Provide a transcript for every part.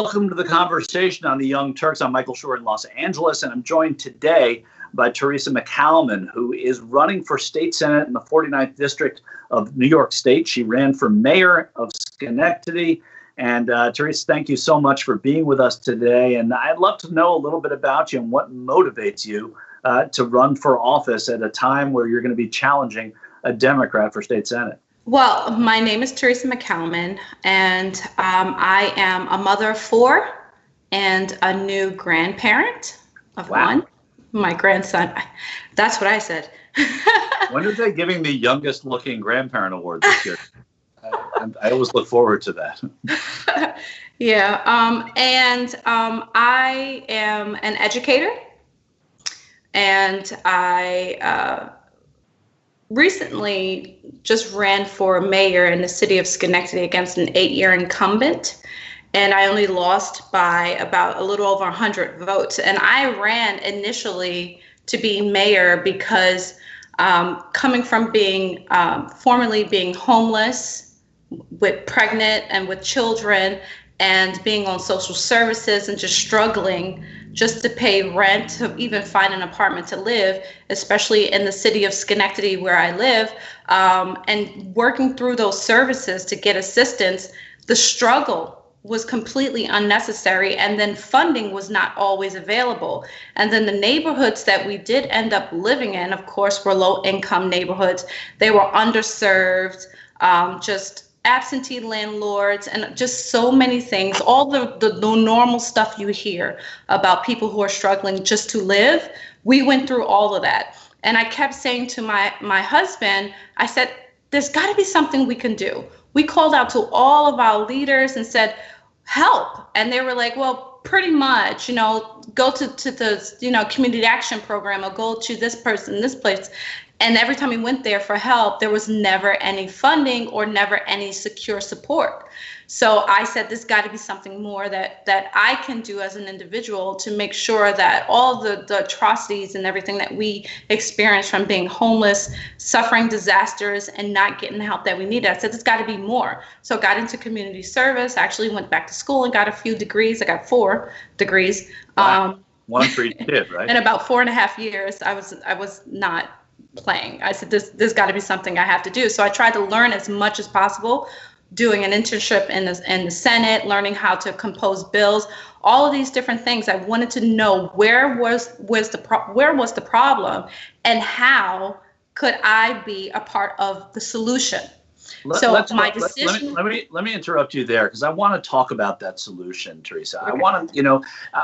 Welcome to the conversation on the Young Turks. I'm Michael Shure in Los Angeles, and I'm joined today by Teresa McCalman, who is running for state senate in the 49th District of New York State. She ran for mayor of Schenectady. And Teresa, thank you so much for being with us today. And I'd love to know a little bit about you and what motivates you to run for office at a time where you're going to be challenging a Democrat for state senate. Well, my name is Teresa McCalman, and I am a mother of four and a new grandparent of one. My grandson, that's what I said. When are they giving the youngest looking grandparent award this year? I always look forward to that. Yeah. I am an educator, and I recently just ran for mayor in the city of Schenectady against an 8-year incumbent. And I only lost by about a little over 100 votes. And I ran initially to be mayor because coming from being formerly being homeless, with pregnant and with children, and being on social services and just struggling just to pay rent, to even find an apartment to live, especially in the city of Schenectady where I live, and working through those services to get assistance, the struggle was completely unnecessary, and then funding was not always available. And then the neighborhoods that we did end up living in, of course, were low-income neighborhoods. They were underserved, just absentee landlords, and just so many things, all the normal stuff you hear about people who are struggling just to live. We went through all of that. And I kept saying to my husband, I said, there's got to be something we can do. We called out to all of our leaders and said, help. And they were like, well, pretty much, go to the, community action program, or go to this person, this place. And every time we went there for help, there was never any funding or never any secure support. So I said, there's got to be something more that I can do as an individual to make sure that all the atrocities and everything that we experience from being homeless, suffering disasters, and not getting the help that we needed. I said, there's got to be more. So I got into community service. I actually went back to school and got a few degrees. I got 4 degrees. Wow. One for each kid, right? In about 4.5 years, I was not playing. I said, there's got to be something I have to do. So I tried to learn as much as possible, doing an internship in the Senate, learning how to compose bills, all of these different things. I wanted to know where was the problem, and how could I be a part of the solution. Let me interrupt you there, because I want to talk about that solution, Teresa. Okay. I want to,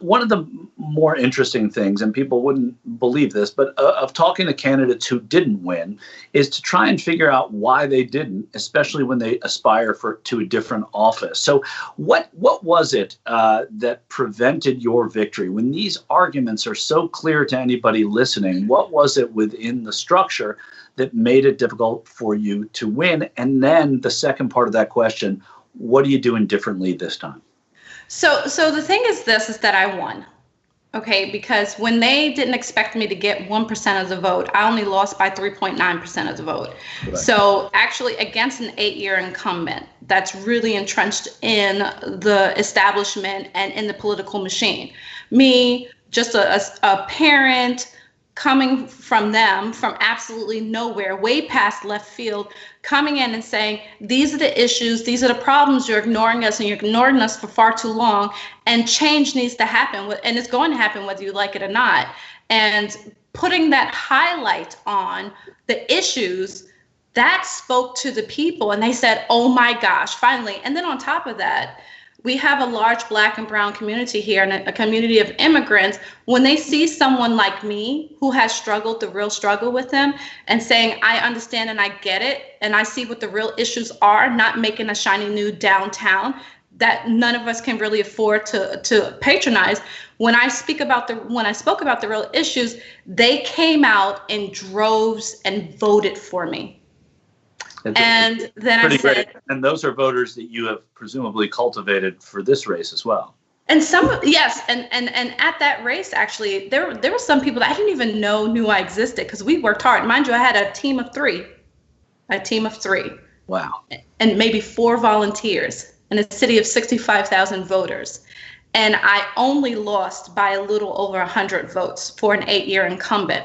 one of the more interesting things, and people wouldn't believe this, but of talking to candidates who didn't win, is to try and figure out why they didn't, especially when they aspire to a different office. So what was it that prevented your victory? When these arguments are so clear to anybody listening, what was it within the structure that made it difficult for you to win? And then the second part of that question, what are you doing differently this time? So the thing is that I won, okay? Because when they didn't expect me to get 1% of the vote, I only lost by 3.9% of the vote. Right. So actually against an 8-year incumbent that's really entrenched in the establishment and in the political machine. Me, just a parent, coming from them, from absolutely nowhere, way past left field, coming in and saying, these are the issues, these are the problems, you're ignoring us, and you're ignoring us for far too long, and change needs to happen, and it's going to happen whether you like it or not. And putting that highlight on the issues, that spoke to the people, and they said, oh my gosh, finally. And then on top of that, we have a large Black and brown community here, and a community of immigrants. When they see someone like me who has struggled, the real struggle with them, and saying, I understand and I get it, and I see what the real issues are, not making a shiny new downtown that none of us can really afford to patronize. When I spoke about the real issues, they came out in droves and voted for me. And then I said, great. And those are voters that you have presumably cultivated for this race as well. And yes, and at that race, actually, there were some people that I didn't even knew I existed, because we worked hard. Mind you, I had a team of three. Wow. And maybe 4 volunteers. in a city of 65,000 voters. And I only lost by a little over 100 votes for an 8-year incumbent.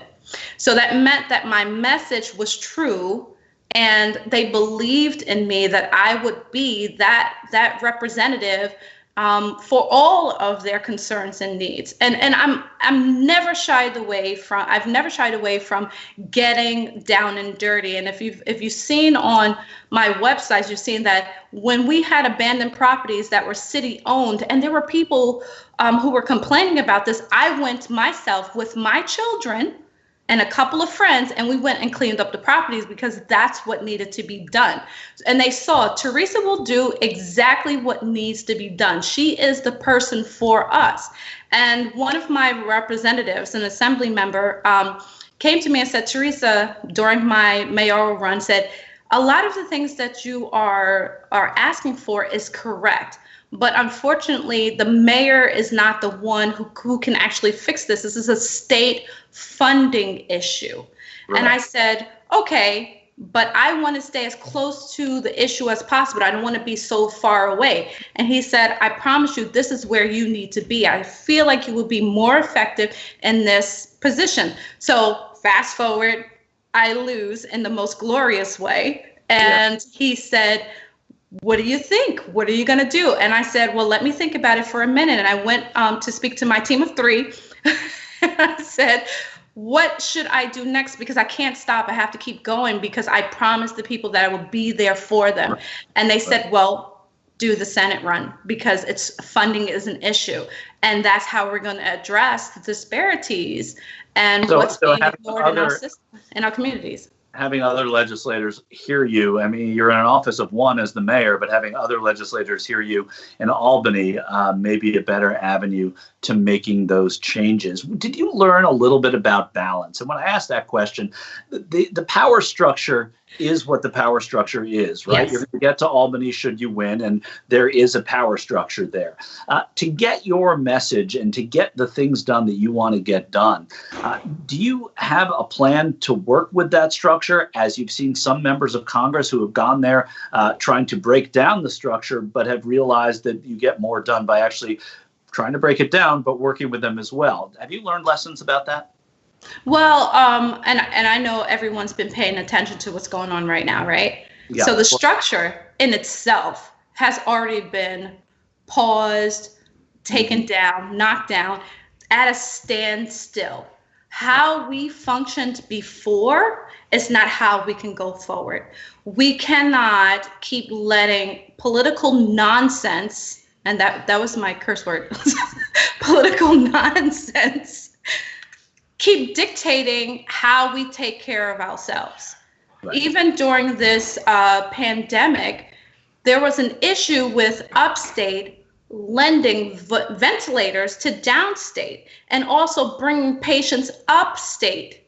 So that meant that my message was true, and they believed in me that I would be that representative for all of their concerns and needs. And I've never shied away from getting down and dirty. And if you've seen on my websites, you've seen that when we had abandoned properties that were city owned, and there were people who were complaining about this, I went myself with my children and a couple of friends, and we went and cleaned up the properties because that's what needed to be done. And they saw Teresa will do exactly what needs to be done. She is the person for us. And one of my representatives, an assembly member, came to me and said, Teresa, during my mayoral run, said, a lot of the things that you are asking for is correct. But unfortunately, the mayor is not the one who can actually fix this. This is a state funding issue. Right. And I said, okay, but I want to stay as close to the issue as possible. I don't want to be so far away. And he said, I promise you, this is where you need to be. I feel like you will be more effective in this position. So fast forward, I lose in the most glorious way. And he said, what do you think? What are you going to do? And I said, well, let me think about it for a minute. And I went to speak to my team of 3. I said, what should I do next? Because I can't stop. I have to keep going because I promised the people that I will be there for them. Right. And they said, well, do the Senate run because funding is an issue. And that's how we're going to address the disparities and what's being ignored in our communities. Having other legislators hear you, I mean, you're in an office of one as the mayor, but having other legislators hear you in Albany may be a better avenue to making those changes. Did you learn a little bit about balance? And when I asked that question, the power structure is what the power structure is, right? Yes. You're going to get to Albany should you win, and there is a power structure there. To get your message and to get the things done that you want to get done, do you have a plan to work with that structure, as you've seen some members of Congress who have gone there trying to break down the structure, but have realized that you get more done by actually trying to break it down, but working with them as well? Have you learned lessons about that? Well, and I know everyone's been paying attention to what's going on right now, right? Yeah. So the structure in itself has already been paused, taken down, knocked down, at a standstill. How we functioned before is not how we can go forward. We cannot keep letting political nonsense, and that was my curse word, political nonsense, keep dictating how we take care of ourselves. Right. Even during this pandemic, there was an issue with upstate lending ventilators to downstate and also bringing patients upstate.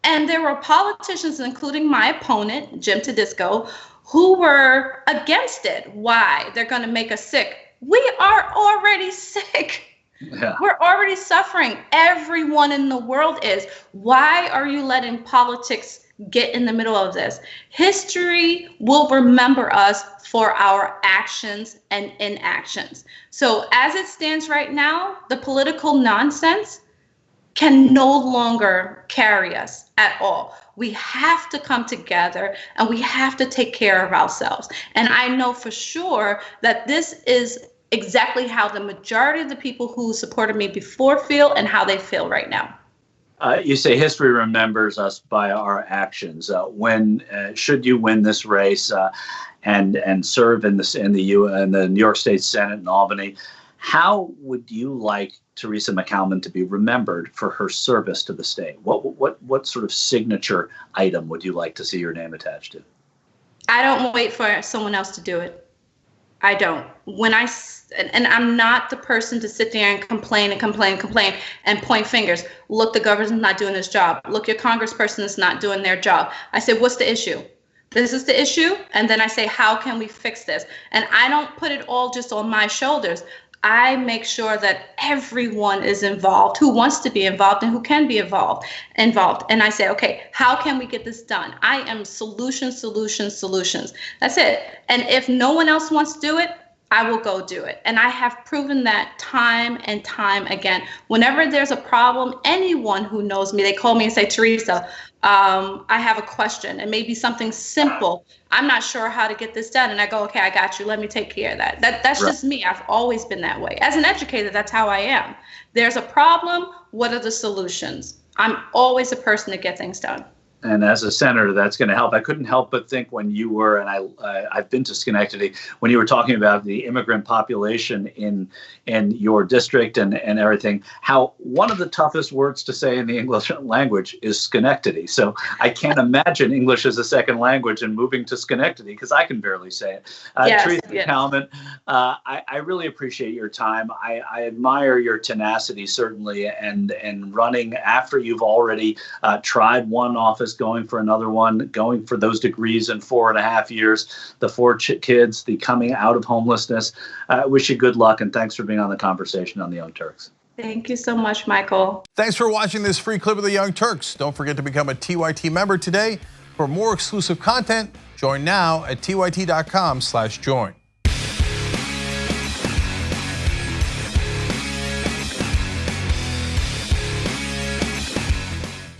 And there were politicians, including my opponent, Jim Tedisco, who were against it. Why? They're going to make us sick. We are already sick. Yeah. We're already suffering. Everyone in the world is. Why are you letting politics get in the middle of this? History will remember us for our actions and inactions. So as it stands right now, the political nonsense can no longer carry us at all. We have to come together and we have to take care of ourselves. And I know for sure that this is exactly how the majority of the people who supported me before feel and how they feel right now. You say history remembers us by our actions. When should you win this race and serve in the New York State Senate in Albany, how would you like Teresa McCalmon to be remembered for her service to the state? What sort of signature item would you like to see your name attached to? I don't wait for someone else to do it. I don't. And I'm not the person to sit there and complain and point fingers. Look, the governor's not doing his job. Look, your congressperson is not doing their job. I say, what's the issue? This is the issue. And then I say, how can we fix this? And I don't put it all just on my shoulders. I make sure that everyone is involved who wants to be involved and who can be involved. And I say, okay, how can we get this done? I am solutions. That's it. And if no one else wants to do it, I will go do it. And I have proven that time and time again. Whenever there's a problem, anyone who knows me, they call me and say, Teresa, I have a question. It may be something simple. I'm not sure how to get this done. And I go, okay, I got you. Let me take care of that. That's Right. just me. I've always been that way. As an educator, that's how I am. There's a problem. What are the solutions? I'm always a person to get things done. And as a senator, that's going to help. I couldn't help but think when you were, and I've been to Schenectady, when you were talking about the immigrant population in your district and everything, how one of the toughest words to say in the English language is Schenectady. So I can't imagine English as a second language and moving to Schenectady, because I can barely say it. Teresa McCalman, I really appreciate your time. I admire your tenacity, certainly, and running after you've already tried one office, going for another one, going for those degrees in 4.5 years, the 4 kids, the coming out of homelessness. I wish you good luck, and thanks for being on the conversation on the Young Turks. Thank you so much, Michael. Thanks for watching this free clip of the Young Turks. Don't forget to become a TYT member today. For more exclusive content, join now at tyt.com/join.